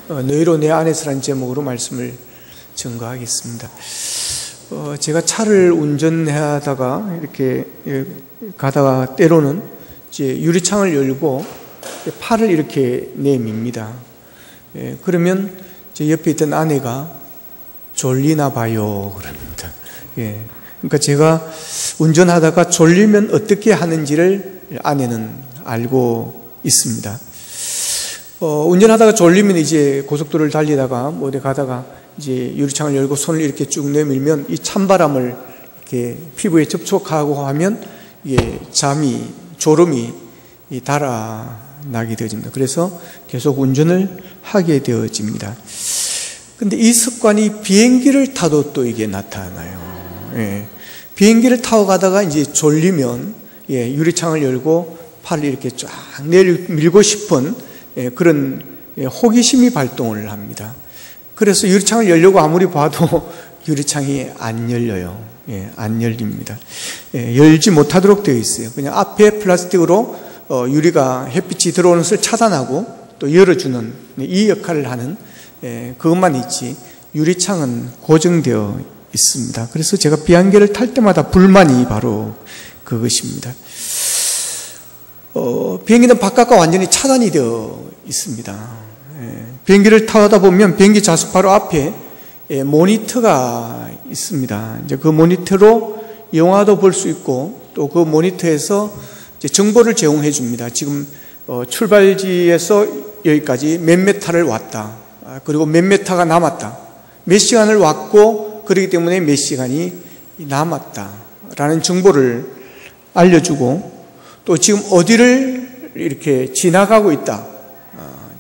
너희로 내 안에서라는 제목으로 말씀을 전가하겠습니다. 제가 차를 운전하다가 이렇게 가다가 때로는 이제 유리창을 열고 팔을 이렇게 내밉니다. 그러면 제 옆에 있던 아내가 졸리나 봐요 그럽니다. 그러니까 제가 운전하다가 졸리면 어떻게 하는지를 아내는 알고 있습니다. 운전하다가 졸리면 이제 고속도로를 달리다가 뭐 어디 가다가 이제 유리창을 열고 손을 이렇게 쭉 내밀면 이 찬바람을 이렇게 피부에 접촉하고 하면 이게 졸음이 달아나게 되어집니다. 그래서 계속 운전을 하게 되어집니다. 근데 이 습관이 비행기를 타도 또 이게 나타나요. 비행기를 타고 가다가 이제 졸리면 유리창을 열고 팔을 이렇게 쫙 내밀고 싶은 그런 호기심이 발동을 합니다. 그래서 유리창을 열려고 아무리 봐도 유리창이 안 열려요. 안 열립니다. 열지 못하도록 되어 있어요. 그냥 앞에 플라스틱으로 유리가 햇빛이 들어오는 것을 차단하고 또 열어주는 이 역할을 하는 그것만 있지 유리창은 고정되어 있습니다. 그래서 제가 비행기를 탈 때마다 불만이 바로 그것입니다. 비행기는 바깥과 완전히 차단이 되어 있습니다. 비행기를 타다 보면 비행기 좌석 바로 앞에 모니터가 있습니다. 이제 그 모니터로 영화도 볼 수 있고 또 그 모니터에서 이제 정보를 제공해 줍니다. 지금 출발지에서 여기까지 몇 메타를 왔다. 그리고 몇 메타가 남았다. 몇 시간을 왔고 그렇기 때문에 몇 시간이 남았다라는 정보를 알려주고 또 지금 어디를 이렇게 지나가고 있다.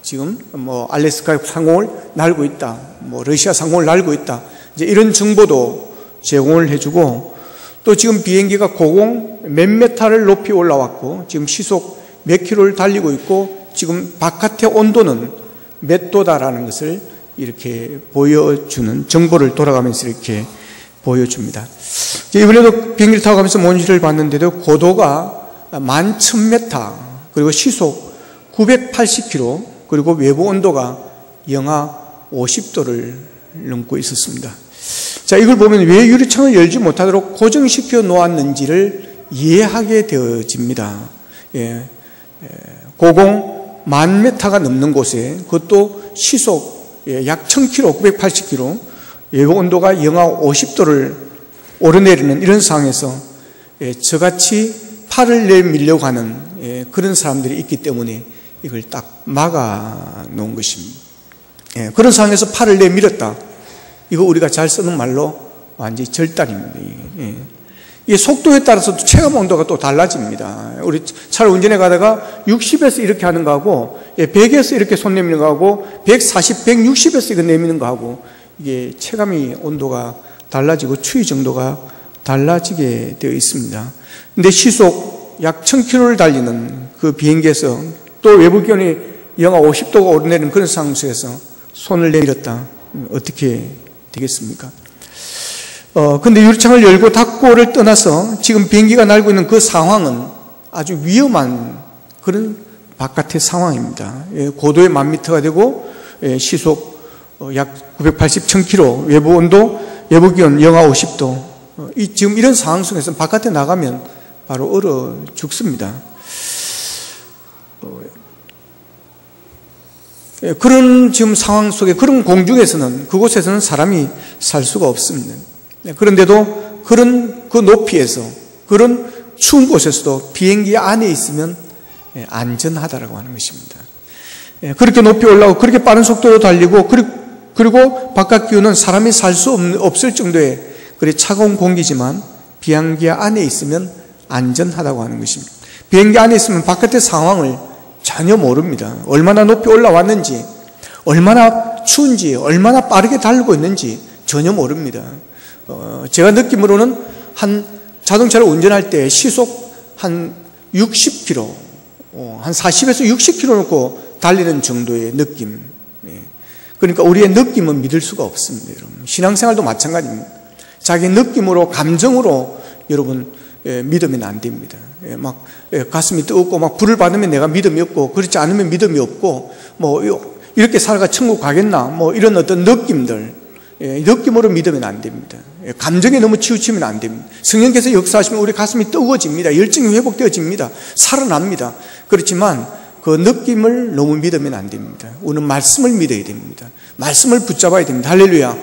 지금 뭐 알래스카 상공을 날고 있다. 뭐 러시아 상공을 날고 있다. 이제 이런 정보도 제공을 해주고 또 지금 비행기가 고공 몇 메타를 높이 올라왔고 지금 시속 몇 킬로를 달리고 있고 지금 바깥의 온도는 몇 도다라는 것을 이렇게 보여주는 정보를 돌아가면서 이렇게 보여줍니다. 이번에도 비행기를 타고 가면서 모니터를 봤는데도 고도가 11,000m 그리고 시속 980km 그리고 외부 온도가 영하 50도를 넘고 있었습니다. 자, 이걸 보면 왜 유리창을 열지 못하도록 고정시켜 놓았는지를 이해하게 되어집니다. 고공 10,000m가 넘는 곳에 그것도 시속 약 1,000km, 980km 외부 온도가 영하 50도를 오르내리는 이런 상황에서 저같이 팔을 내밀려고 하는 그런 사람들이 있기 때문에 이걸 딱 막아 놓은 것입니다. 그런 상황에서 팔을 내밀었다. 이거 우리가 잘 쓰는 말로 완전히 절단입니다. 이 속도에 따라서 체감 온도가 또 달라집니다. 우리 차를 운전해 가다가 60에서 이렇게 하는 거하고 100에서 이렇게 손 내미는 거하고 140, 160에서 이거 내미는 거하고 이게 체감이 온도가 달라지고 추위 정도가 달라지게 되어 있습니다. 근데 시속 약 1,000km를 달리는 그 비행기에서 또 외부 기온이 영하 50도가 오르내리는 그런 상황 속에서 손을 내밀었다. 어떻게 되겠습니까? 근데 유리창을 열고 닫고를 떠나서 지금 비행기가 날고 있는 그 상황은 아주 위험한 그런 바깥의 상황입니다. 고도의 10,000m가 되고 시속 약 980, 1,000km 외부 온도, 외부 기온 영하 50도 지금 이런 상황 속에서 바깥에 나가면 바로 얼어 죽습니다. 그런 지금 상황 속에 그런 공중에서는 그곳에서는 사람이 살 수가 없습니다. 그런데도 그런 그 높이에서 그런 추운 곳에서도 비행기 안에 있으면 안전하다라고 하는 것입니다. 그렇게 높이 올라오고 그렇게 빠른 속도로 달리고 그리고 바깥 기온은 사람이 살 수 없을 정도의 그래 차가운 공기지만 비행기 안에 있으면 안전하다고 하는 것입니다. 비행기 안에 있으면 바깥의 상황을 전혀 모릅니다. 얼마나 높이 올라왔는지, 얼마나 추운지, 얼마나 빠르게 달리고 있는지 전혀 모릅니다. 제가 느낌으로는 한 자동차를 운전할 때 시속 한 60km, 한 40에서 60km 놓고 달리는 정도의 느낌. 그러니까 우리의 느낌은 믿을 수가 없습니다. 여러분. 신앙생활도 마찬가지입니다. 자기 느낌으로, 감정으로 여러분 믿으면 안 됩니다. 막 가슴이 뜨겁고 막 불을 받으면 내가 믿음이 없고 그렇지 않으면 믿음이 없고 뭐 이렇게 살아가 천국 가겠나? 뭐 이런 어떤 느낌들, 느낌으로 믿으면 안 됩니다. 감정에 너무 치우치면 안 됩니다. 성령께서 역사하시면 우리 가슴이 뜨거워집니다. 열정이 회복되어집니다. 살아납니다. 그렇지만 그 느낌을 너무 믿으면 안 됩니다. 우리는 말씀을 믿어야 됩니다. 말씀을 붙잡아야 됩니다. 할렐루야.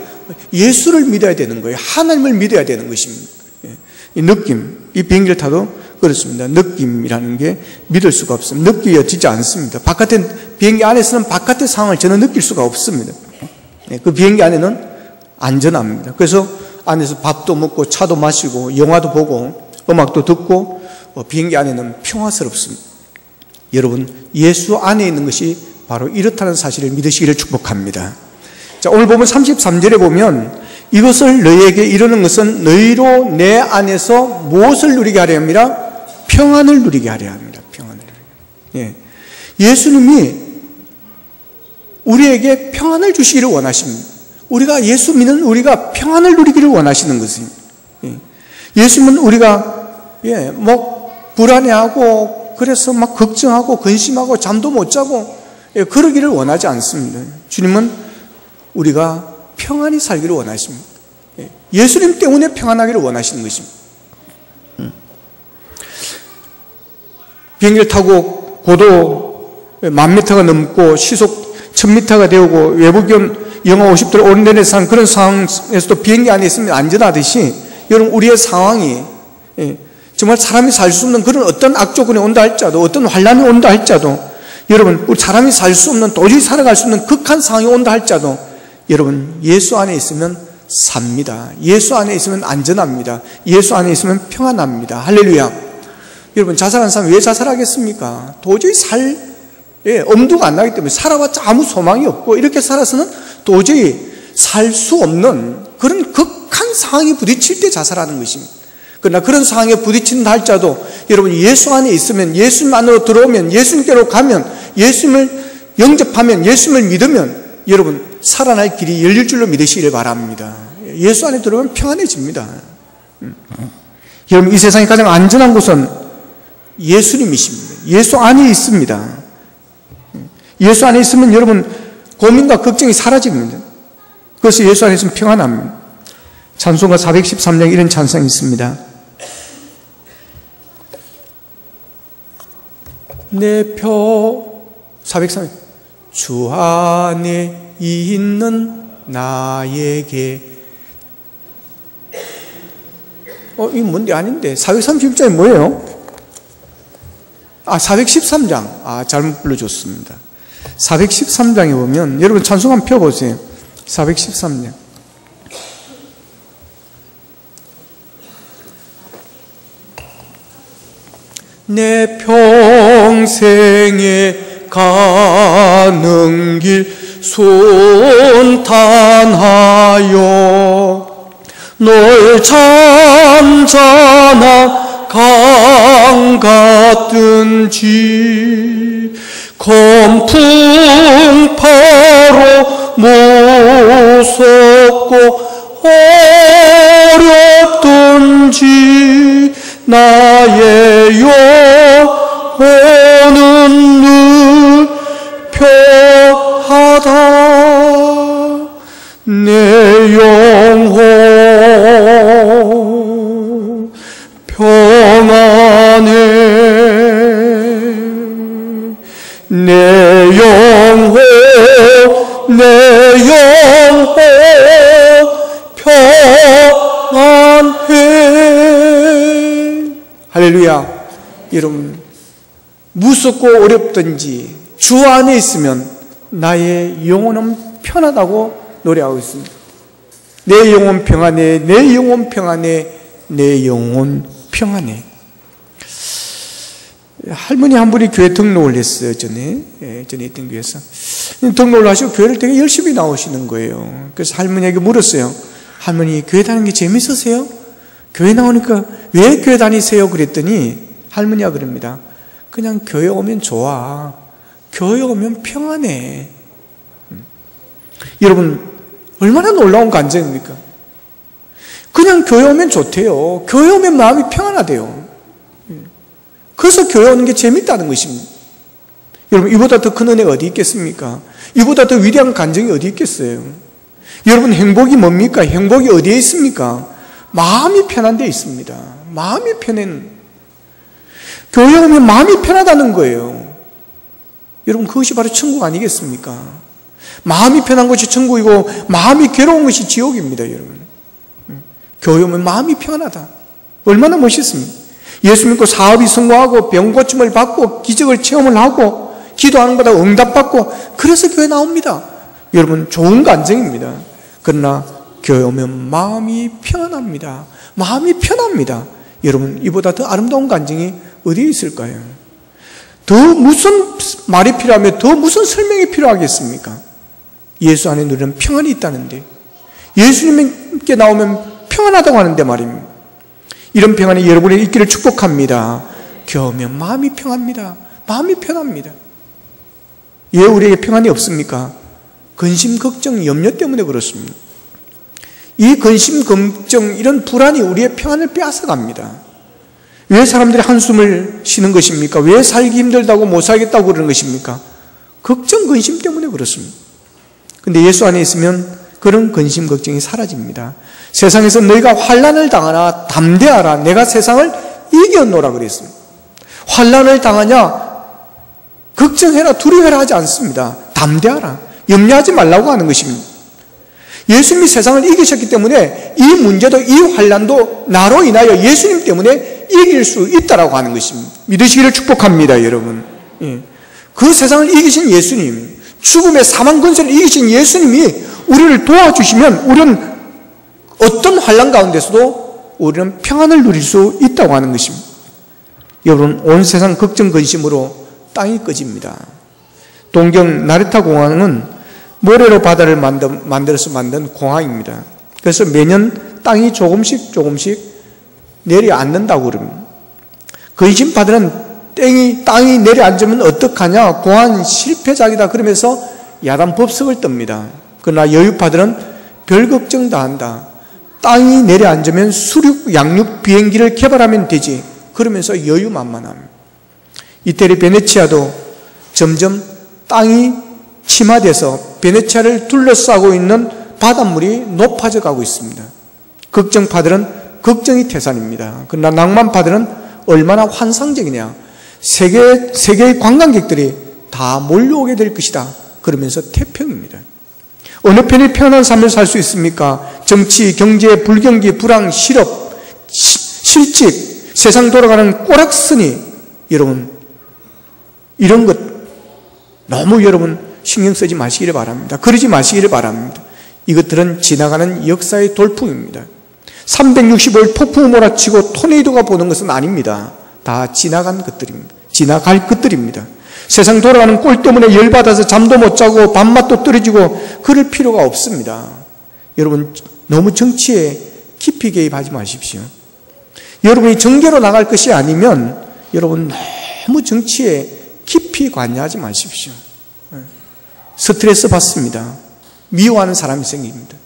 예수를 믿어야 되는 거예요. 하나님을 믿어야 되는 것입니다. 이 느낌, 이 비행기를 타도 그렇습니다. 느낌이라는 게 믿을 수가 없습니다. 느껴지지 않습니다. 비행기 안에서는 바깥의 상황을 전혀 느낄 수가 없습니다. 그 비행기 안에는 안전합니다. 그래서 안에서 밥도 먹고 차도 마시고 영화도 보고 음악도 듣고 비행기 안에는 평화스럽습니다. 여러분, 예수 안에 있는 것이 바로 이렇다는 사실을 믿으시기를 축복합니다. 자, 오늘 보면 33절에 보면 이것을 너희에게 이루는 것은 너희로 내 안에서 무엇을 누리게 하려 합니다? 평안을 누리게 하려 합니다. 평안을. 예. 예수님이 우리에게 평안을 주시기를 원하십니다. 우리가 예수 믿는 우리가 평안을 누리기를 원하시는 것입니다. 예. 예수님은 우리가 불안해하고 그래서 막 걱정하고 근심하고 잠도 못 자고 그러기를 원하지 않습니다. 주님은 우리가 평안히 살기를 원하십니다. 예수님 때문에 평안하기를 원하시는 것입니다. 비행기를 타고 고도 10,000m가 넘고 시속 1,000m가 되고 외부기온 영하 50도를 오르내리는 사는 그런 상황에서도 비행기 안에 있으면 안전하듯이 여러분 우리의 상황이 정말 사람이 살 수 없는 그런 어떤 악조건이 온다 할지라도 어떤 환란이 온다 할지라도 여러분 우리 사람이 살 수 없는 도저히 살아갈 수 없는 극한 상황이 온다 할지라도 여러분 예수 안에 있으면 삽니다. 예수 안에 있으면 안전합니다. 예수 안에 있으면 평안합니다. 할렐루야. 여러분 자살한 사람이 왜 자살하겠습니까? 도저히 엄두가 안 나기 때문에 살아봤자 아무 소망이 없고 이렇게 살아서는 도저히 살 수 없는 그런 극한 상황에 부딪힐 때 자살하는 것입니다. 그러나 그런 상황에 부딪힌다 할지라도 여러분 예수 안에 있으면 예수님 안으로 들어오면 예수님께로 가면 예수님을 영접하면 예수님을 믿으면 여러분 살아날 길이 열릴 줄로 믿으시기를 바랍니다. 예수 안에 들어오면 평안해집니다. 여러분 이 세상에 가장 안전한 곳은 예수님이십니다. 예수 안에 있습니다. 예수 안에 있으면 여러분 고민과 걱정이 사라집니다. 그래서 예수 안에 있으면 평안합니다. 찬송가 413장 이런 찬송이 있습니다. 내 403 주 안에 있는 나에게 이거 뭔데 아닌데 430장이 뭐예요? 413장 잘못 불러줬습니다. 413장에 보면 여러분 찬송 한번 펴보세요. 413장 내 평생에 가는 길 손탄하여 널 잠잠한 강 같든지 검풍파로 무섭고 어렵든지 나의 영혼은 늘 평하다 내 영혼 평안해 내 영혼 평안해. 할렐루야. 여러분 무섭고 어렵든지 주 안에 있으면 나의 영혼은 편하다고 노래하고 있습니다. 내 영혼 평안해, 내 영혼 평안해, 내 영혼 평안해. 할머니 한 분이 교회 등록을 했어요. 전에 있던 교회에서 등록을 하시고 교회를 되게 열심히 나오시는 거예요. 그래서 할머니에게 물었어요. 할머니 교회 다니는 게 재밌으세요? 교회 나오니까 왜 교회 다니세요? 그랬더니 할머니가 그럽니다. 그냥 교회 오면 좋아. 교회 오면 평안해. 여러분 얼마나 놀라운 간증입니까? 그냥 교회 오면 좋대요. 교회 오면 마음이 평안하대요. 그래서 교회 오는 게 재밌다는 것입니다. 여러분 이보다 더 큰 은혜가 어디 있겠습니까? 이보다 더 위대한 간증이 어디 있겠어요? 여러분, 행복이 뭡니까? 행복이 어디에 있습니까? 마음이 편한 데 있습니다. 마음이 편한, 교회 오면 마음이 편하다는 거예요. 여러분, 그것이 바로 천국 아니겠습니까? 마음이 편한 것이 천국이고 마음이 괴로운 것이 지옥입니다, 여러분. 교회 오면 마음이 편하다. 얼마나 멋있습니까? 예수 믿고 사업이 성공하고 병 고침을 받고 기적을 체험을 하고 기도하는 것보다 응답받고, 그래서 교회 나옵니다. 여러분, 좋은 간증입니다. 그러나 교회 오면 마음이 편합니다. 마음이 편합니다. 여러분, 이보다 더 아름다운 간증이 어디에 있을까요? 더 무슨 말이 필요하며 더 무슨 설명이 필요하겠습니까? 예수 안에 누리는 평안이 있다는데, 예수님께 나오면 평안하다고 하는데 말입니다. 이런 평안이 여러분에게 있기를 축복합니다. 교회 오면 마음이 평합니다. 마음이 편합니다. 왜 우리에게 평안이 없습니까? 근심, 걱정, 염려 때문에 그렇습니다. 이 근심, 걱정, 이런 불안이 우리의 평안을 빼앗아갑니다. 왜 사람들이 한숨을 쉬는 것입니까? 왜 살기 힘들다고 못 살겠다고 그러는 것입니까? 걱정, 근심 때문에 그렇습니다. 근데 예수 안에 있으면 그런 근심, 걱정이 사라집니다. 세상에서 너희가 환난을 당하나 담대하라. 내가 세상을 이겨노라 그랬습니다. 환난을 당하냐? 걱정해라, 두려워해라 하지 않습니다. 담대하라. 염려하지 말라고 하는 것입니다. 예수님이 세상을 이기셨기 때문에 이 문제도, 이 환난도 나로 인하여 예수님 때문에 이길 수 있다라고 하는 것입니다. 믿으시기를 축복합니다, 여러분. 그 세상을 이기신 예수님, 죽음의 사망 권세를 이기신 예수님이 우리를 도와주시면 우리는 어떤 환난 가운데서도 우리는 평안을 누릴 수 있다고 하는 것입니다. 여러분, 온 세상 걱정, 근심으로 땅이 꺼집니다. 동경 나리타 공항은 모래로 바다를 만들어서 만든 공항입니다. 그래서 매년 땅이 조금씩 내려앉는다고 그럽니다. 근심파들은 땅이 내려앉으면 어떡하냐, 공항 실패작이다 그러면서 야단 법석을 떱니다. 그러나 여유파들은 별 걱정 다 한다. 땅이 내려앉으면 수륙, 양육 비행기를 개발하면 되지. 그러면서 여유만만합니다. 이태리 베네치아도 점점 땅이 침하돼서 베네치아를 둘러싸고 있는 바닷물이 높아져 가고 있습니다. 걱정파들은 걱정이 태산입니다. 그러나 낭만파들은 얼마나 환상적이냐. 세계의 관광객들이 다 몰려오게 될 것이다. 그러면서 태평입니다. 어느 편이 편안한 삶을 살 수 있습니까? 정치, 경제, 불경기, 불황, 실업, 실직, 세상 돌아가는 꼬락서니, 여러분, 이런 것 너무 여러분 신경 쓰지 마시기를 바랍니다. 그러지 마시기를 바랍니다. 이것들은 지나가는 역사의 돌풍입니다. 365일 폭풍을 몰아치고 토네이도가 보는 것은 아닙니다. 다 지나간 것들입니다. 지나갈 것들입니다. 세상 돌아가는 꼴 때문에 열받아서 잠도 못 자고 밥맛도 떨어지고 그럴 필요가 없습니다. 여러분, 너무 정치에 깊이 개입하지 마십시오. 여러분이 정계로 나갈 것이 아니면 여러분 너무 정치에 깊이 관여하지 마십시오. 스트레스 받습니다. 미워하는 사람이 생깁니다.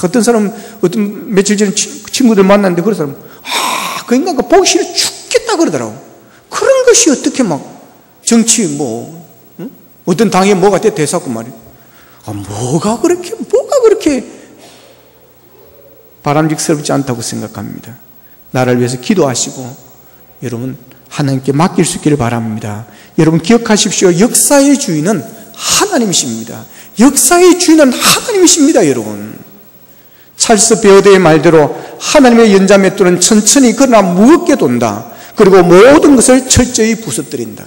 어떤 사람은, 며칠 전에 친구들 만났는데 그런 사람은, 그 인간 보기 싫어 죽겠다 그러더라고. 그런 것이 어떻게 정치 어떤 당에 뭐가 대사고 말이야. 뭐가 그렇게 바람직스럽지 않다고 생각합니다. 나를 위해서 기도하시고 여러분 하나님께 맡길 수 있기를 바랍니다. 여러분 기억하십시오. 역사의 주인은 하나님이십니다. 역사의 주인은 하나님이십니다, 여러분. 찰스 베어드의 말대로 하나님의 연자맷돌은 천천히 그러나 무겁게 돈다. 그리고 모든 것을 철저히 부서뜨린다.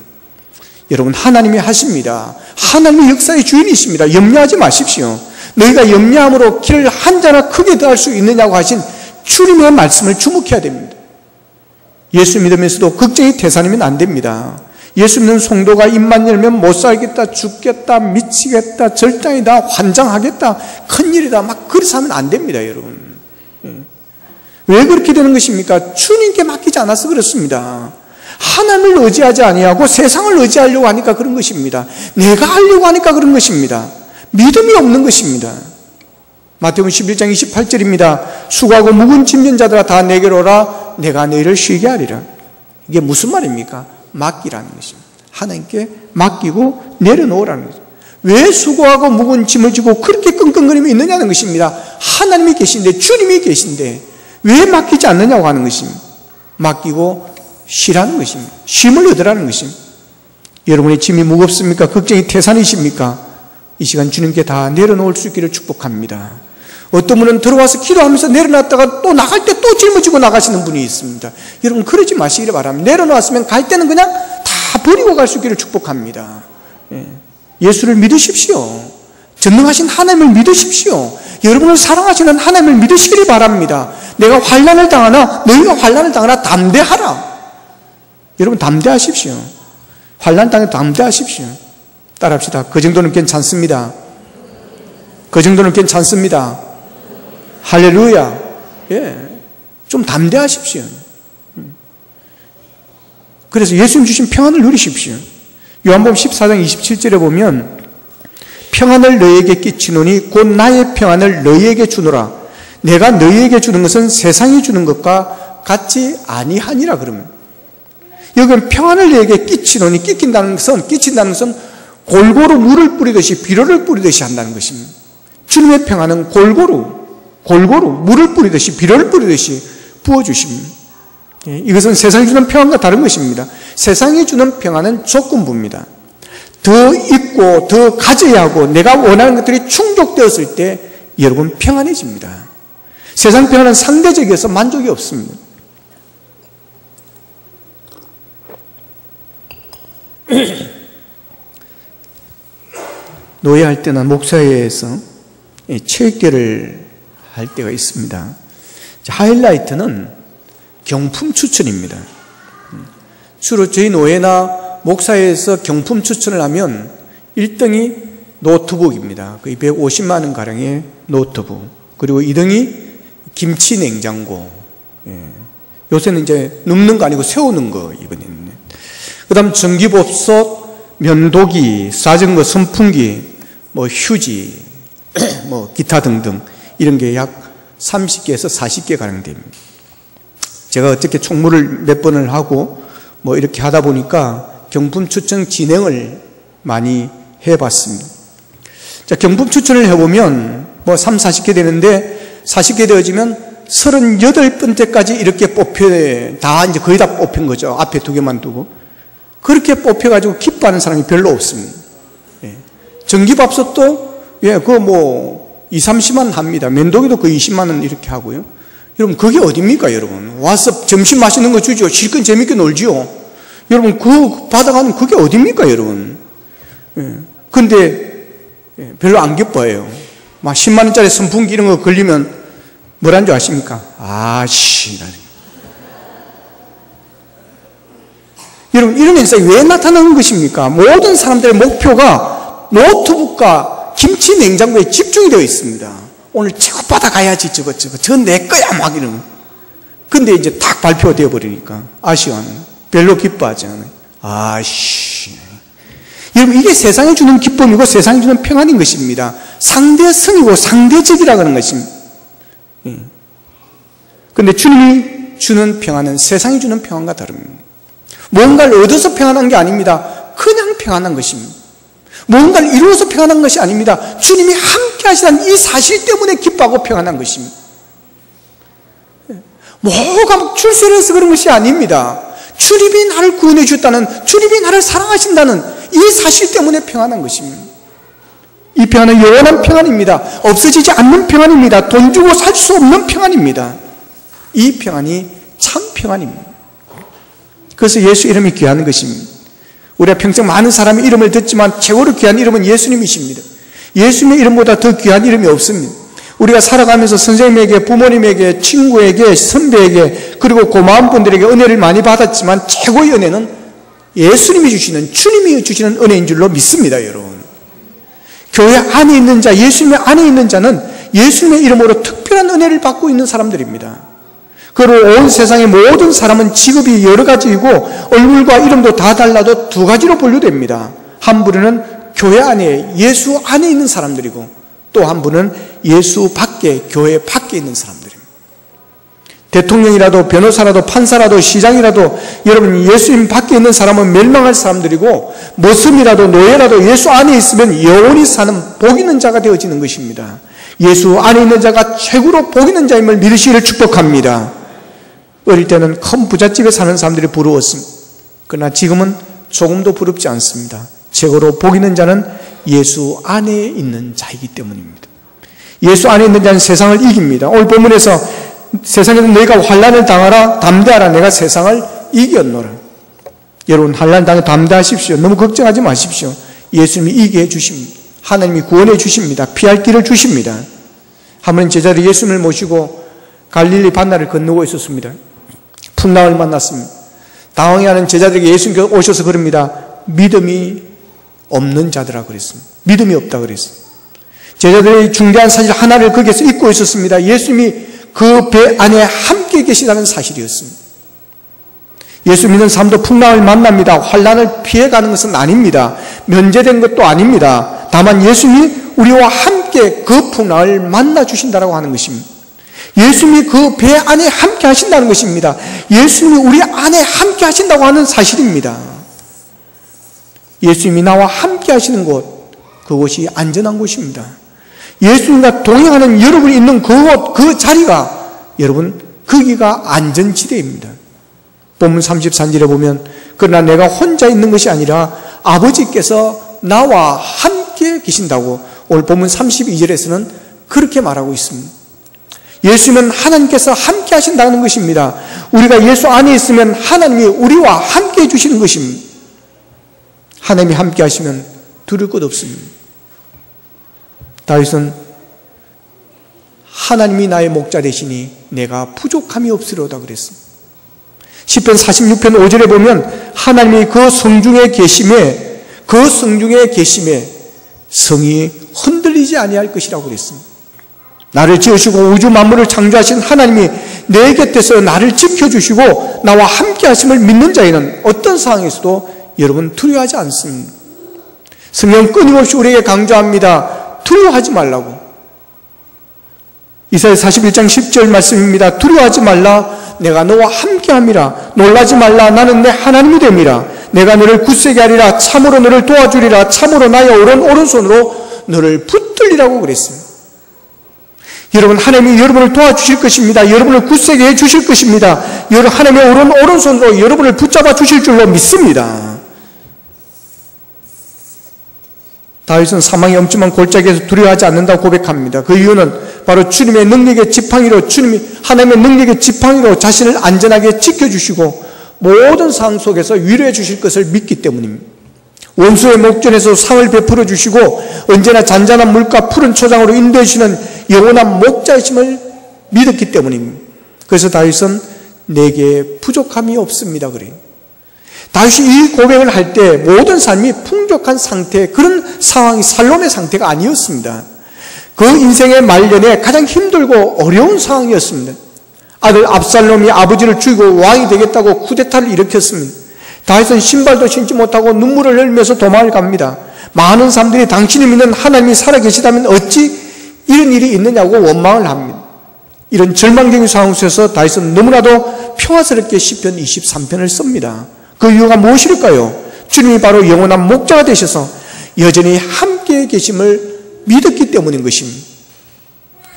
여러분, 하나님이 하십니다. 하나님이 역사의 주인이십니다. 염려하지 마십시오. 너희가 염려함으로 길을 한 자나 크게 더할 수 있느냐고 하신 주님의 말씀을 주목해야 됩니다. 예수 믿으면서도 걱정이 태산이면 안 됩니다. 예수 믿는 성도가 입만 열면 못 살겠다, 죽겠다, 미치겠다, 절단이다, 환장하겠다, 큰일이다, 그래서 하면 안 됩니다, 여러분. 왜 그렇게 되는 것입니까? 주님께 맡기지 않아서 그렇습니다. 하나님을 의지하지 아니하고 세상을 의지하려고 하니까 그런 것입니다. 내가 하려고 하니까 그런 것입니다. 믿음이 없는 것입니다. 마태복음 11장 28절입니다. 수고하고 무거운 짐진 자들아 다 내게로 오라. 내가 너희를 쉬게 하리라. 이게 무슨 말입니까? 맡기라는 것입니다. 하나님께 맡기고 내려놓으라는 것입니다. 왜 수고하고 무거운 짐을 지고 그렇게 끙끙거리며 있느냐는 것입니다. 하나님이 계신데, 주님이 계신데 왜 맡기지 않느냐고 하는 것입니다. 맡기고 쉬라는 것입니다. 쉼을 얻으라는 것입니다. 여러분의 짐이 무겁습니까? 걱정이 태산이십니까? 이 시간 주님께 다 내려놓을 수 있기를 축복합니다. 어떤 분은 들어와서 기도하면서 내려놨다가 또 나갈 때 또 짊어지고 나가시는 분이 있습니다. 여러분 그러지 마시기를 바랍니다. 내려놓았으면 갈 때는 그냥 다 버리고 갈 수 있기를 축복합니다. 예수를 믿으십시오. 전능하신 하나님을 믿으십시오. 여러분을 사랑하시는 하나님을 믿으시기를 바랍니다. 내가 환난을 당하나 너희가 환난을 당하나 담대하라. 여러분 담대하십시오. 환난 당해 담대하십시오. 따라합시다. 그 정도는 괜찮습니다. 그 정도는 괜찮습니다. 할렐루야. 좀 담대하십시오. 그래서 예수님 주신 평안을 누리십시오. 요한복음 14장 27절에 보면 평안을 너희에게 끼치노니 곧 나의 평안을 너희에게 주노라. 내가 너희에게 주는 것은 세상이 주는 것과 같지 아니하니라. 그러면 여기는 평안을 너희에게 끼치노니 끼친다는 것은 골고루 물을 뿌리듯이 비료를 뿌리듯이 한다는 것입니다. 주님의 평안은 골고루 물을 뿌리듯이 비료를 뿌리듯이 부어주십니다. 이것은 세상이 주는 평안과 다른 것입니다. 세상이 주는 평안은 조건부입니다. 더 있고 더 가져야 하고 내가 원하는 것들이 충족되었을 때 여러분 평안해집니다. 세상 평안은 상대적이어서 만족이 없습니다. 노예할 때나 목사회에서 체육대회를 할 때가 있습니다. 하이라이트는 경품 추천입니다. 주로 저희 노예나 목사회에서 경품 추천을 하면 1등이 노트북입니다. 거의 150만 원가량의 노트북. 그리고 2등이 김치 냉장고. 요새는 이제 눕는 거 아니고 세우는 거 이번에는. 그 다음 전기밥솥, 면도기, 자전거 선풍기, 휴지, 기타 등등 이런 게 약 30개에서 40개 가량 됩니다. 제가 어떻게 총무를 몇 번을 하고 이렇게 하다 보니까 경품 추천 진행을 많이 해봤습니다. 자, 경품 추천을 해보면 3, 40개 되는데 40개 되어지면 38번째까지 이렇게 다 이제 거의 다 뽑힌 거죠. 앞에 2개만 두고. 그렇게 뽑혀가지고 기뻐하는 사람이 별로 없습니다. 전기밥솥도, 2, 30만 원 합니다. 면도기도 거의 20만 원 이렇게 하고요. 여러분, 그게 어딥니까, 여러분? 와서 점심 맛있는 거 주죠. 실컷 재밌게 놀지요. 여러분, 그거 받아가는 그게 어딥니까, 여러분? 근데, 별로 안 기뻐해요. 막 10만 원짜리 선풍기 이런 거 걸리면 뭐란 줄 아십니까? 아씨. 여러분, 이런 현상이 왜 나타나는 것입니까? 모든 사람들의 목표가 노트북과 김치 냉장고에 집중이 되어 있습니다. 오늘 저거 받아가야지, 저거 내 거야, 막 이러면. 근데 이제 딱 발표가 되어버리니까 아쉬워하는, 별로 기뻐하지 않아요. 아씨. 여러분, 이게 세상이 주는 기쁨이고 세상이 주는 평안인 것입니다. 상대성이고 상대적이라고 하는 것입니다. 그런데 주님이 주는 평안은 세상이 주는 평안과 다릅니다. 뭔가를 얻어서 평안한 게 아닙니다. 그냥 평안한 것입니다. 뭔가를 이루어서 평안한 것이 아닙니다. 주님이 함께 하시다는 이 사실 때문에 기뻐하고 평안한 것입니다. 뭐가 출세를 해서 그런 것이 아닙니다. 주님이 나를 구원해 주셨다는, 주님이 나를 사랑하신다는 이 사실 때문에 평안한 것입니다. 이 평안은 영원한 평안입니다. 없어지지 않는 평안입니다. 돈 주고 살 수 없는 평안입니다. 이 평안이 참 평안입니다. 그래서 예수 이름이 귀한 것입니다. 우리가 평생 많은 사람의 이름을 듣지만 최고로 귀한 이름은 예수님이십니다. 예수님의 이름보다 더 귀한 이름이 없습니다. 우리가 살아가면서 선생님에게, 부모님에게, 친구에게, 선배에게, 그리고 고마운 분들에게 은혜를 많이 받았지만 최고의 은혜는 예수님이 주시는, 주님이 주시는 은혜인 줄로 믿습니다, 여러분. 교회 안에 있는 자, 예수님의 안에 있는 자는 예수님의 이름으로 특별한 은혜를 받고 있는 사람들입니다. 그리고 온 세상의 모든 사람은 직업이 여러 가지이고 얼굴과 이름도 다 달라도 2가지로 분류됩니다. 한 분은 교회 안에, 예수 안에 있는 사람들이고 또 한 분은 예수 밖에, 교회 밖에 있는 사람들입니다. 대통령이라도 변호사라도 판사라도 시장이라도 여러분 예수님 밖에 있는 사람은 멸망할 사람들이고 머슴이라도 노예라도 예수 안에 있으면 영원히 사는 복 있는 자가 되어지는 것입니다. 예수 안에 있는 자가 최고로 복 있는 자임을 믿으시기를 축복합니다. 어릴 때는 큰 부잣집에 사는 사람들이 부러웠습니다. 그러나 지금은 조금도 부럽지 않습니다. 최고로 복 있는 자는 예수 안에 있는 자이기 때문입니다. 예수 안에 있는 자는 세상을 이깁니다. 오늘 본문에서 세상에서 너희가 환난을 당하라 담대하라 내가 세상을 이겼노라. 여러분 환난 당해 담대하십시오. 너무 걱정하지 마십시오. 예수님이 이기게 해주십니다. 하나님이 구원해 주십니다. 피할 길을 주십니다. 한 번 제자들이 예수님을 모시고 갈릴리 반나를 건너고 있었습니다. 풍랑을 만났습니다. 당황해하는 제자들에게 예수님께서 오셔서 그럽니다. 믿음이 없는 자들아 그랬습니다. 믿음이 없다 그랬어요. 제자들의 중대한 사실 하나를 거기에서 잊고 있었습니다. 예수님이 그 배 안에 함께 계시다는 사실이었습니다. 예수 믿는 사람도 풍랑을 만납니다. 환난을 피해가는 것은 아닙니다. 면제된 것도 아닙니다. 다만 예수님이 우리와 함께 그 풍랑을 만나주신다고 하는 것입니다. 예수님이 그 배 안에 함께 하신다는 것입니다. 예수님이 우리 안에 함께 하신다고 하는 사실입니다. 예수님이 나와 함께 하시는 곳, 그곳이 안전한 곳입니다. 예수님과 동행하는 여러분이 있는 그곳, 그 자리가 여러분 거기가 안전지대입니다. 본문 33절에 보면 그러나 내가 혼자 있는 것이 아니라 아버지께서 나와 함께 계신다고 오늘 본문 32절에서는 그렇게 말하고 있습니다. 예수님은 하나님께서 함께 하신다는 것입니다. 우리가 예수 안에 있으면 하나님이 우리와 함께 해주시는 것입니다. 하나님이 함께 하시면 두려울 것 없습니다. 다윗은 하나님이 나의 목자 되시니 내가 부족함이 없으리로다 그랬습니다. 시편 46편 5절에 보면 하나님이 그 성중에 계심에 성이 흔들리지 아니할 것이라고 그랬습니다. 나를 지으시고 우주 만물을 창조하신 하나님이 내 곁에서 나를 지켜주시고 나와 함께 하심을 믿는 자에는 어떤 상황에서도 여러분 두려워하지 않습니다. 성경 끊임없이 우리에게 강조합니다. 두려워하지 말라고. 이사야 41장 10절 말씀입니다. 두려워하지 말라. 내가 너와 함께함이라. 놀라지 말라. 나는 내 하나님이 됨이라. 내가 너를 굳세게 하리라. 참으로 너를 도와주리라. 참으로 나의 오른손으로 너를 붙들리라고 그랬습니다. 여러분 하나님이 여러분을 도와주실 것입니다. 여러분을 굳세게 해주실 것입니다. 하나님의 오른손으로 여러분을 붙잡아 주실 줄로 믿습니다. 다윗은 사망의 엄청난 골짜기에서 두려워하지 않는다고 고백합니다. 그 이유는 바로 주님의 능력의 지팡이로 하나님의 능력의 지팡이로 자신을 안전하게 지켜주시고 모든 상황 속에서 위로해 주실 것을 믿기 때문입니다. 원수의 목전에서 상을 베풀어 주시고 언제나 잔잔한 물과 푸른 초장으로 인도해 주시는 영원한 목자이심을 믿었기 때문입니다. 그래서 다윗은 내게 부족함이 없습니다 그래요. 다윗이 이 고백을 할 때 모든 삶이 풍족한 상태, 그런 상황이 살롬의 상태가 아니었습니다. 그 인생의 말년에 가장 힘들고 어려운 상황이었습니다. 아들 압살롬이 아버지를 죽이고 왕이 되겠다고 쿠데타를 일으켰습니다. 다윗은 신발도 신지 못하고 눈물을 흘리면서 도망을 갑니다. 많은 사람들이 당신이 믿는 하나님이 살아계시다면 어찌 이런 일이 있느냐고 원망을 합니다. 이런 절망적인 상황 속에서 다윗은 너무나도 평화스럽게 시편 23편을 씁니다. 그 이유가 무엇일까요? 주님이 바로 영원한 목자가 되셔서 여전히 함께 계심을 믿었기 때문인 것입니다.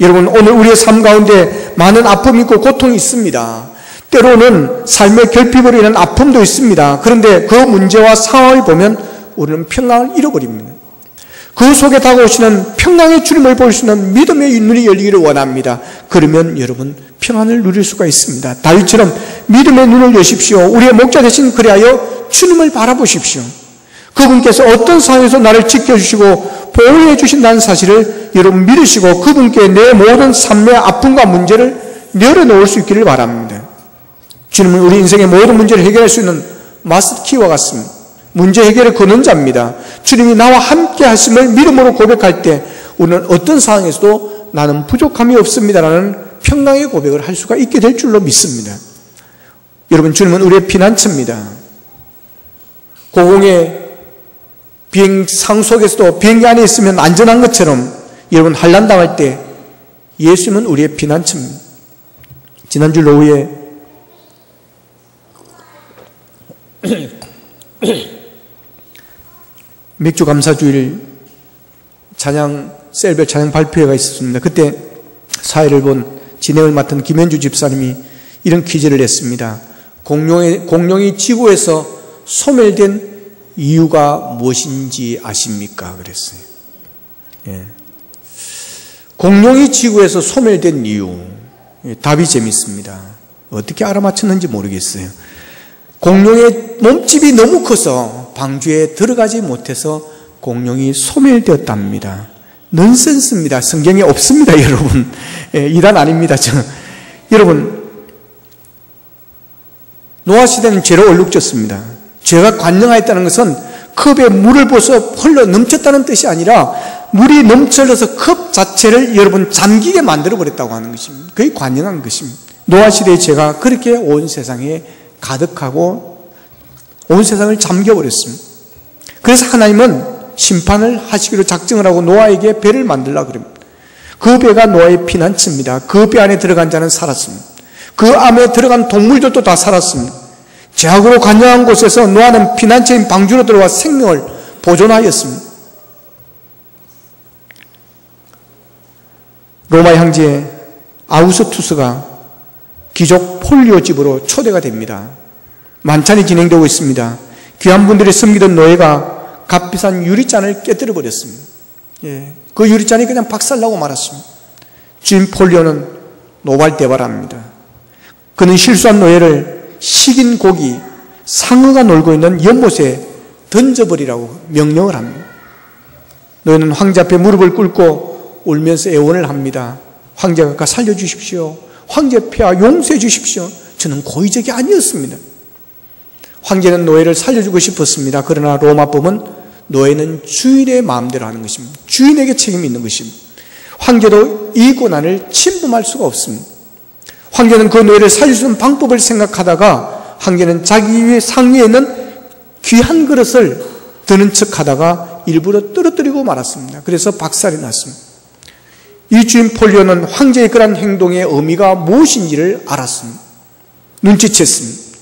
여러분 오늘 우리의 삶 가운데 많은 아픔이 있고 고통이 있습니다. 때로는 삶의 결핍으로 인한 아픔도 있습니다. 그런데 그 문제와 상황을 보면 우리는 평강을 잃어버립니다. 그 속에 다가오시는 평강의 주님을 볼 수 있는 믿음의 눈이 열리기를 원합니다. 그러면 여러분 평안을 누릴 수가 있습니다. 다윗처럼 믿음의 눈을 여십시오. 우리의 목자 되신 그리하여 주님을 바라보십시오. 그분께서 어떤 상황에서 나를 지켜주시고 보호해 주신다는 사실을 여러분 믿으시고 그분께 내 모든 삶의 아픔과 문제를 내려놓을 수 있기를 바랍니다. 주님은 우리 인생의 모든 문제를 해결할 수 있는 마스터키와 같습니다. 문제 해결의 근원자입니다. 주님이 나와 함께 하심을 믿음으로 고백할 때 우리는 어떤 상황에서도 나는 부족함이 없습니다라는 평강의 고백을 할 수가 있게 될 줄로 믿습니다. 여러분 주님은 우리의 피난처입니다. 고공의 비행상 속에서도 비행기 안에 있으면 안전한 것처럼 여러분 환난 당할 때 예수님은 우리의 피난처입니다. 지난주 오후에 맥주 감사주일 찬양, 셀별 찬양 발표회가 있었습니다. 그때 사회를 본 진행을 맡은 김현주 집사님이 이런 퀴즈를 냈습니다. 공룡이 지구에서 소멸된 이유가 무엇인지 아십니까? 그랬어요. 예. 공룡이 지구에서 소멸된 이유. 답이 재밌습니다. 어떻게 알아맞혔는지 모르겠어요. 공룡의 몸집이 너무 커서 방주에 들어가지 못해서 공룡이 소멸되었답니다. 넌센스입니다. 성경에 없습니다, 여러분. 예, 이단 아닙니다. 여러분, 노아 시대는 죄로 얼룩졌습니다. 죄가 관영하였다는 것은 컵에 물을 부어서 흘러 넘쳤다는 뜻이 아니라 물이 넘쳐서 컵 자체를 여러분 잠기게 만들어버렸다고 하는 것입니다. 그게 관영한 것입니다. 노아 시대의 죄가 그렇게 온 세상에 가득하고 온 세상을 잠겨버렸습니다. 그래서 하나님은 심판을 하시기로 작정을 하고 노아에게 배를 만들려고 그럽니다. 그 배가 노아의 피난처입니다. 그 배 안에 들어간 자는 살았습니다. 그 안에 들어간 동물들도 다 살았습니다. 죄악으로 관영한 곳에서 노아는 피난처인 방주로 들어와 생명을 보존하였습니다. 로마 형제 아우스투스가 귀족 폴리오 집으로 초대가 됩니다. 만찬이 진행되고 있습니다. 귀한 분들이 섬기던 노예가 값비싼 유리잔을 깨뜨려 버렸습니다. 예, 그 유리잔이 그냥 박살나고 말았습니다. 주인 폴리오는 노발대발합니다. 그는 실수한 노예를 식인 고기, 상어가 놀고 있는 연못에 던져버리라고 명령을 합니다. 노예는 황제 앞에 무릎을 꿇고 울면서 애원을 합니다. 황제가 살려주십시오. 황제 폐하 용서해 주십시오. 저는 고의적이 아니었습니다. 황제는 노예를 살려주고 싶었습니다. 그러나 로마법은 노예는 주인의 마음대로 하는 것입니다. 주인에게 책임이 있는 것입니다. 황제도 이 권한을 침범할 수가 없습니다. 황제는 그 노예를 살릴 수 있는 방법을 생각하다가 황제는 자기 상위에 있는 귀한 그릇을 드는 척하다가 일부러 떨어뜨리고 말았습니다. 그래서 박살이 났습니다. 이 주인 폴리오는 황제의 그러한 행동의 의미가 무엇인지를 알았습니다. 눈치챘습니다.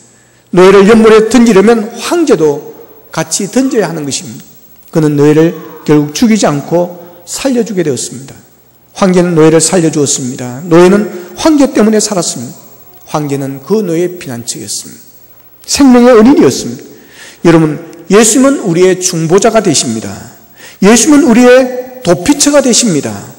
노예를 연못에 던지려면 황제도 같이 던져야 하는 것입니다. 그는 노예를 결국 죽이지 않고 살려주게 되었습니다. 황제는 노예를 살려주었습니다. 노예는 황제 때문에 살았습니다. 황제는 그 노예의 피난처였습니다. 생명의 은인이었습니다. 여러분, 예수님은 우리의 중보자가 되십니다. 예수님은 우리의 도피처가 되십니다.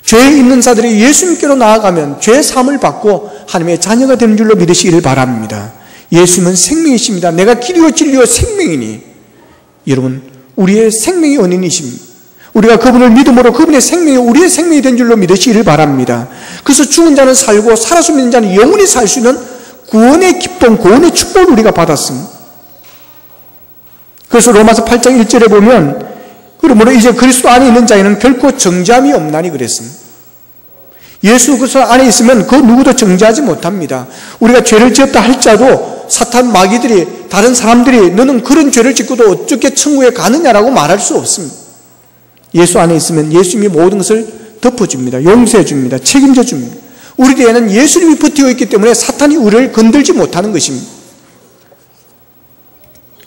죄에 있는 자들이 예수님께로 나아가면 죄 사함을 받고 하나님의 자녀가 되는 줄로 믿으시기를 바랍니다. 예수님은 생명이십니다. 내가 길이요 진리요 생명이니. 여러분, 우리의 생명의 은인이십니다. 우리가 그분을 믿음으로 그분의 생명이 우리의 생명이 된 줄로 믿으시기를 바랍니다. 그래서 죽은 자는 살고 살아서 믿는 자는 영원히 살 수 있는 구원의 기쁨, 구원의 축복을 우리가 받았습니다. 그래서 로마서 8장 1절에 보면 그러므로 이제 그리스도 안에 있는 자에는 결코 정죄함이 없나니 그랬습니다. 예수 그리스도 안에 있으면 그 누구도 정죄하지 못합니다. 우리가 죄를 지었다 할지라도 사탄 마귀들이 다른 사람들이 너는 그런 죄를 짓고도 어떻게 천국에 가느냐라고 말할 수 없습니다. 예수 안에 있으면 예수님이 모든 것을 덮어줍니다. 용서해 줍니다. 책임져 줍니다. 우리 뒤에는 예수님이 버티고 있기 때문에 사탄이 우리를 건들지 못하는 것입니다.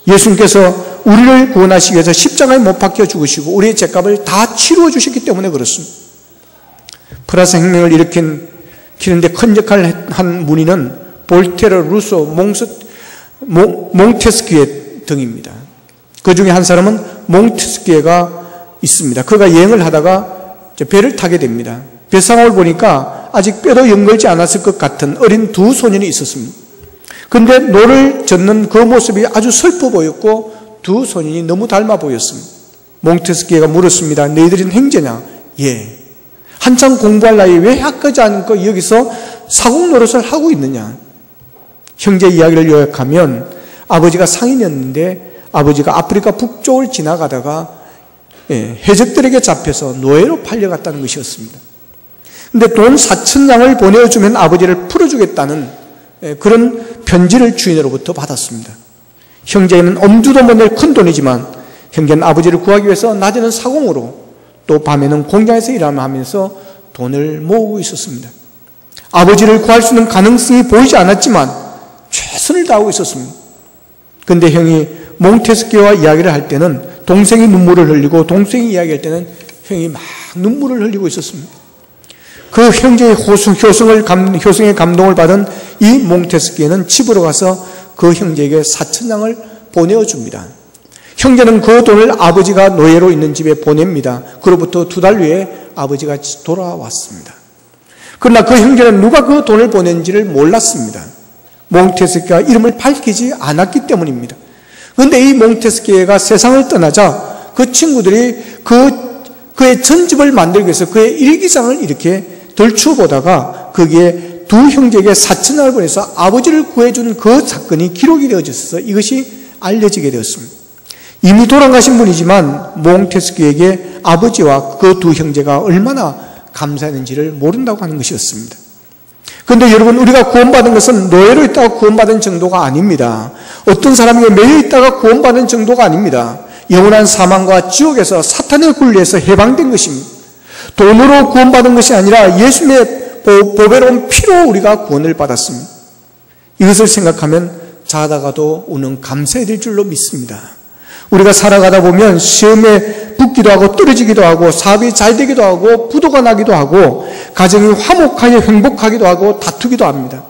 예수님께서 우리를 구원하시기 위해서 십자가에 못 박혀 죽으시고 우리의 죄값을 다 치루어 주셨기 때문에 그렇습니다. 프랑스 혁명을 일으키는데 큰 역할을 한 무리는 볼테르, 루소, 몽테스키에 등입니다. 그 중에 한 사람은 몽테스키에가 있습니다. 그가 여행을 하다가 배를 타게 됩니다. 배 상황을 보니까 아직 뼈도 연걸지 않았을 것 같은 어린 두 소년이 있었습니다. 그런데 노를 젓는 그 모습이 아주 슬퍼 보였고 두 소년이 너무 닮아 보였습니다. 몽테스키에가 물었습니다. 너희들은 형제냐? 예. 한참 공부할 나이에 왜 학까지 않고 여기서 사국 노릇을 하고 있느냐? 형제 이야기를 요약하면 아버지가 상인이었는데 아버지가 아프리카 북쪽을 지나가다가 해적들에게 잡혀서 노예로 팔려갔다는 것이었습니다. 그런데 돈 4,000냥을 보내주면 아버지를 풀어주겠다는 그런 편지를 주인으로부터 받았습니다. 형제는 엄두도 못 낼 큰 돈이지만 형제는 아버지를 구하기 위해서 낮에는 사공으로 또 밤에는 공장에서 일하면서 돈을 모으고 있었습니다. 아버지를 구할 수 있는 가능성이 보이지 않았지만 최선을 다하고 있었습니다. 그런데 형이 몽테스키에와 이야기를 할 때는 동생이 눈물을 흘리고 동생이 이야기할 때는 형이 막 눈물을 흘리고 있었습니다. 그 형제의 효성의 감동을 받은 이 몽테스키에는 집으로 가서 그 형제에게 4,000냥을 보내어줍니다. 형제는 그 돈을 아버지가 노예로 있는 집에 보냅니다. 그로부터 2달 후에 아버지가 돌아왔습니다. 그러나 그 형제는 누가 그 돈을 보낸지를 몰랐습니다. 몽테스키가 이름을 밝히지 않았기 때문입니다. 그런데 이 몽테스키가 세상을 떠나자 그 친구들이 그의 전집을 만들기 위해서 그의 일기장을 이렇게 들추어보다가 거기에 두 형제에게 4,000냥을 보내서 아버지를 구해준 그 사건이 기록이 되어져서 이것이 알려지게 되었습니다. 이미 돌아가신 분이지만 몽테스키에게 아버지와 그 두 형제가 얼마나 감사했는지를 모른다고 하는 것이었습니다. 그런데 여러분, 우리가 구원받은 것은 노예로 있다가 구원받은 정도가 아닙니다. 어떤 사람에게 매여 있다가 구원받은 정도가 아닙니다. 영원한 사망과 지옥에서 사탄의 굴레에서 해방된 것입니다. 돈으로 구원받은 것이 아니라 예수님의 보배로운 피로 우리가 구원을 받았습니다. 이것을 생각하면 자다가도 우는 감사해야 될 줄로 믿습니다. 우리가 살아가다 보면 시험에 붙기도 하고 떨어지기도 하고 사업이 잘 되기도 하고 부도가 나기도 하고 가정이 화목하게 행복하기도 하고 다투기도 합니다.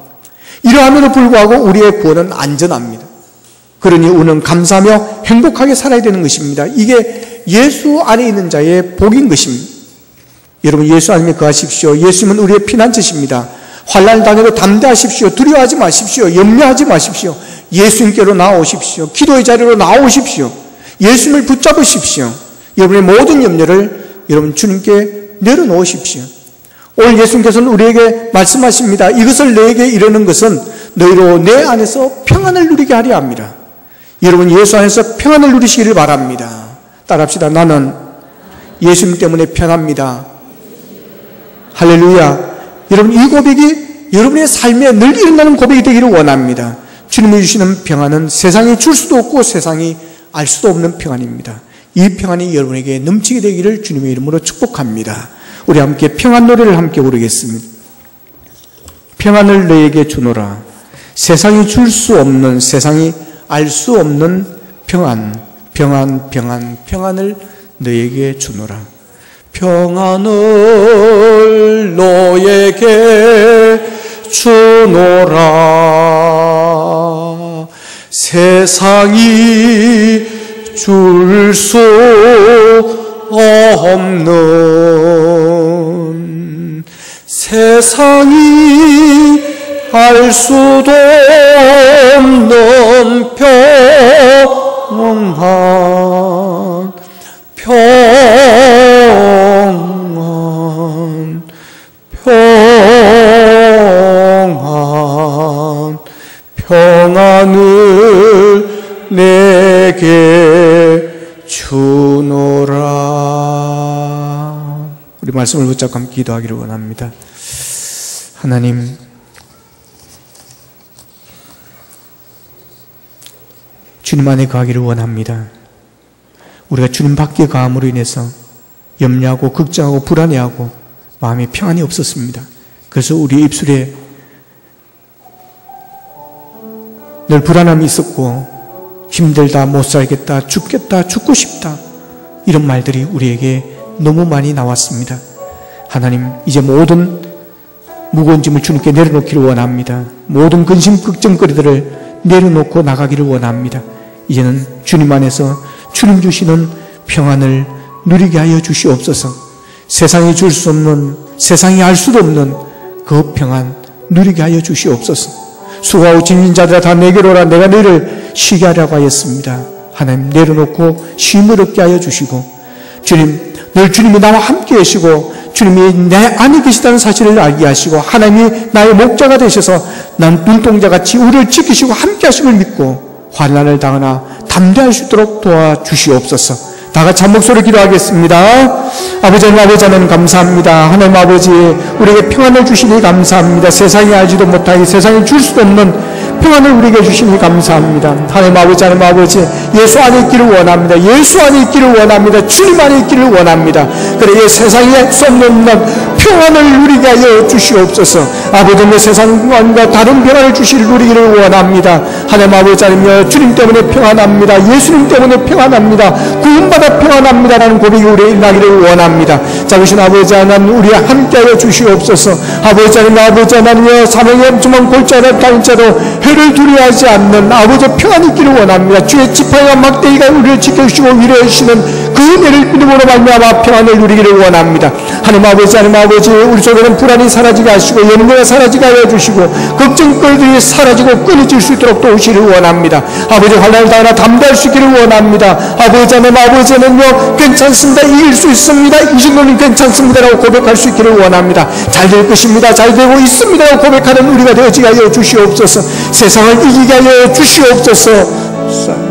이러함에도 불구하고 우리의 구원은 안전합니다. 그러니 우리는 감사하며 행복하게 살아야 되는 것입니다. 이게 예수 안에 있는 자의 복인 것입니다. 여러분, 예수 안에 거하십시오. 예수님은 우리의 피난처십니다. 환난을 당해도 담대하십시오. 두려워하지 마십시오. 염려하지 마십시오. 예수님께로 나오십시오. 기도의 자리로 나오십시오. 예수님을 붙잡으십시오. 여러분의 모든 염려를 여러분 주님께 내려놓으십시오. 오늘 예수님께서는 우리에게 말씀하십니다. 이것을 너에게 이르는 것은 너희로 내 안에서 평안을 누리게 하려 합니다. 여러분, 예수 안에서 평안을 누리시기를 바랍니다. 따라합시다. 나는 예수님 때문에 편합니다. 할렐루야. 여러분, 이 고백이 여러분의 삶에 늘 일어나는 고백이 되기를 원합니다. 주님이 주시는 평안은 세상이 줄 수도 없고 세상이 알 수도 없는 평안입니다. 이 평안이 여러분에게 넘치게 되기를 주님의 이름으로 축복합니다. 우리 함께 평안 노래를 함께 부르겠습니다. 평안을 너에게 주노라. 세상이 줄 수 없는, 세상이 알 수 없는 평안, 평안을 너에게 주노라. 평안을 너에게 주노라. 세상이 줄 수 없는, 세상이 알 수도 없는 평안을 내게 주노라. 우리 말씀을 붙잡고 함께 기도하기를 원합니다. 하나님, 주님 안에 거하기를 원합니다. 우리가 주님 밖에 거함으로 인해서 염려하고 걱정하고 불안해하고 마음에 평안이 없었습니다. 그래서 우리 입술에 늘 불안함이 있었고 힘들다, 못 살겠다, 죽겠다, 죽고 싶다, 이런 말들이 우리에게 너무 많이 나왔습니다. 하나님, 이제 모든 무거운 짐을 주님께 내려놓기를 원합니다. 모든 근심 걱정거리들을 내려놓고 나가기를 원합니다. 이제는 주님 안에서 주님 주시는 평안을 누리게 하여 주시옵소서. 세상이 줄 수 없는, 세상이 알 수도 없는 그 평안 누리게 하여 주시옵소서. 수고하고 짐진 자들아 다 내게로 오라. 내가 너희를 쉬게 하려고 하였습니다. 하나님, 내려놓고 쉼을 얻게 하여 주시고, 주님, 늘 주님이 나와 함께 계시고 주님이 내 안에 계시다는 사실을 알게 하시고 하나님이 나의 목자가 되셔서 난 눈동자같이 우리를 지키시고 함께 하심을 믿고 환난을 당하나 담대할 수 있도록 도와주시옵소서. 다 같이 한 목소리 기도하겠습니다. 아버지 하나님 감사합니다. 하나님 아버지, 우리에게 평안을 주시니 감사합니다. 세상이 알지도 못하게, 세상이 줄 수도 없는 평안을 우리에게 주시니 감사합니다. 하나님 아버지, 예수 안에 있기를 원합니다. 예수 안에 있기를 원합니다. 주님 안에 있기를 원합니다. 그래, 세상에 할 수 없는 평안을 누리게 하여 주시옵소서. 아버지는 세상과 다른 평안을 누리기를 원합니다. 하나님 아버지 하나님, 주님 때문에 평안합니다. 예수님 때문에 평안합니다. 구원받아 평안합니다라는 고백이 우리에게 나기를 원합니다. 자비신 아버지 하나님, 우리 함께하여 주시옵소서. 아버지 하나님, 아버지 하나님, 사명의 엄청난 골자를 가진 자로 해를 두려워하지 않는 아버지 평안이 있기를 원합니다. 주의 지팡이와 막대기가 우리를 지켜주시고 위로해주시는 그 은혜를 믿음으로 말미암아 평안을 누리기를 원합니다. 하나님 아버지, 하나님 아버지, 우리 속에는 불안이 사라지게 하시고 염려가 사라지게 하여 주시고 걱정거리들이 사라지고 끊어질 수 있도록 도우시기를 원합니다. 아버지, 환난을 다 하나 담대할 수 있기를 원합니다. 아버지 하나님, 아버지는요 괜찮습니다, 이길 수 있습니다, 이 정도는 괜찮습니다라고 고백할 수 있기를 원합니다. 잘 될 것입니다, 잘 되고 있습니다라고 고백하는 우리가 되어지게 하여 주시옵소서. 세상을 이기게 하여 주시옵소서.